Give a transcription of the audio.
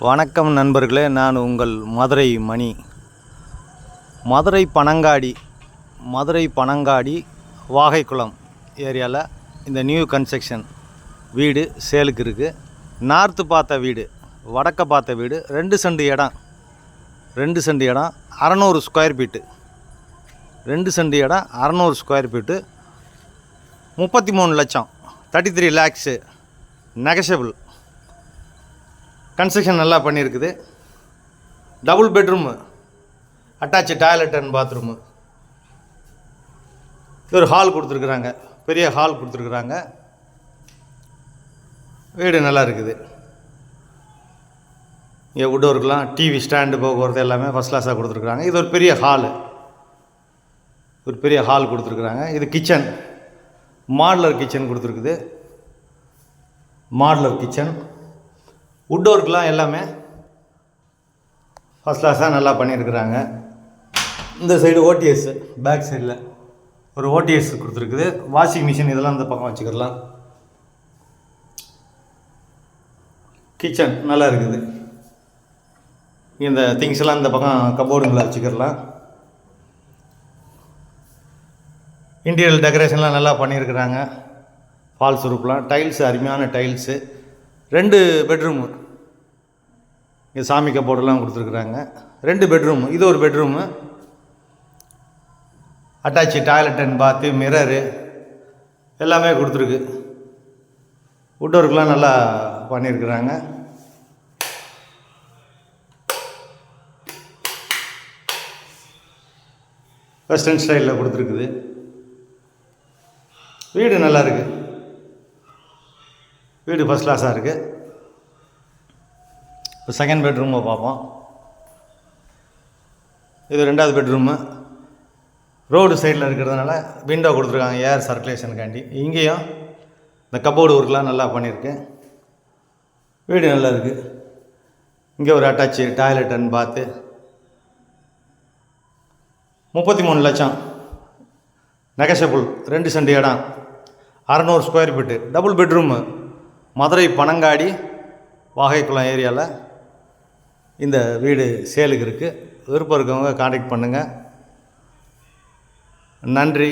வணக்கம் நண்பர்களே, நான் உங்கள் மதுரை மணி. மதுரை பனங்காடி வாகைக்குளம் ஏரியாவில் இந்த நியூ கன்ஸ்ட்ரக்ஷன் வீடு சேலுக்கு இருக்குது. நார்த்து பார்த்த வீடு, வடக்க பார்த்த வீடு, 2 சென்ட் இடம் 600 ஸ்கொயர் ஃபீட்டு. 2 சென்ட் இடம் 600 ஸ்கொயர் ஃபீட்டு, 33 லட்சம், 33 லேக்ஸு, நெகஷபிள். கன்ஸ்ட்ரக்ஷன் நல்லா பண்ணியிருக்குது. Double bedroom, attach toilet and bathroom. ஒரு ஹால் கொடுத்துருக்குறாங்க, பெரிய ஹால் கொடுத்துருக்குறாங்க. வீடு நல்லா இருக்குது. இங்கே வுட் ஒர்க்லாம், டிவி ஸ்டாண்டு போக்குவரத்து எல்லாமே ஃபஸ்ட் கிளாஸாக கொடுத்துருக்குறாங்க. இது ஒரு பெரிய ஹால் கொடுத்துருக்குறாங்க. இது கிச்சன், மாடுலர் கிச்சன் கொடுத்துருக்குது. மாடுலர் கிச்சன், வுட் ஒர்க்லாம் எல்லாமே ஃபஸ்ட் கிளாஸாக நல்லா பண்ணியிருக்கிறாங்க. இந்த சைடு ஓடிஎஸ், பேக் சைடில் ஒரு ஓடிஎஸ் கொடுத்துருக்குது. வாஷிங் மிஷின் இதெல்லாம் இந்த பக்கம் வச்சுக்கிடலாம். கிச்சன் நல்லா இருக்குது. இந்த திங்ஸ்லாம் இந்த பக்கம் கபோர்டுங்களை வச்சுக்கிடலாம். இன்டீரியல் டெக்கரேஷன்லாம் நல்லா பண்ணியிருக்கிறாங்க. ஃபால்ஸ் ரூப்லாம், டைல்ஸு, அருமையான டைல்ஸு. 2 பெட்ரூமு, இங்கே சாமி கபோர்டெல்லாம் கொடுத்துருக்குறாங்க. 2 பெட்ரூமு, இது ஒரு பெட்ரூமு. அட்டாச்சு டாய்லெட் அண்ட் பாத்து, மிரரு எல்லாமே கொடுத்துருக்கு. வுட் ஒர்க்லாம் நல்லா பண்ணியிருக்கிறாங்க. வெஸ்டர்ன் ஸ்டைலில் கொடுத்துருக்குது. வீடு நல்லா இருக்குது. வீடு ஃபஸ்ட் கிளாஸாக இருக்குது. இப்போ செகண்ட் பெட்ரூமை பார்ப்போம். இது 2வது பெட்ரூமு. ரோடு சைடில் இருக்கிறதுனால விண்டோ கொடுத்துருக்காங்க ஏர் சர்க்குலேஷனுக்காண்டி. இங்கேயும் இந்த கபோர்டு ஒர்க்லாம் நல்லா பண்ணியிருக்கு. வீடு நல்லா இருக்குது. இங்கே ஒரு அட்டாச்சு டாய்லெட் அண்ட் பாத்து. 33 லட்சம், நெகஷபிள். 2 சென்ட் இடம், 600 square feet, double bedroom. Madurai Panangadi Vagaikulam ஏரியாவில் இந்த வீடு சேலுக்கு இருக்குது. விருப்பம் இருக்கவங்க கான்டாக்ட் பண்ணுங்கள். நன்றி.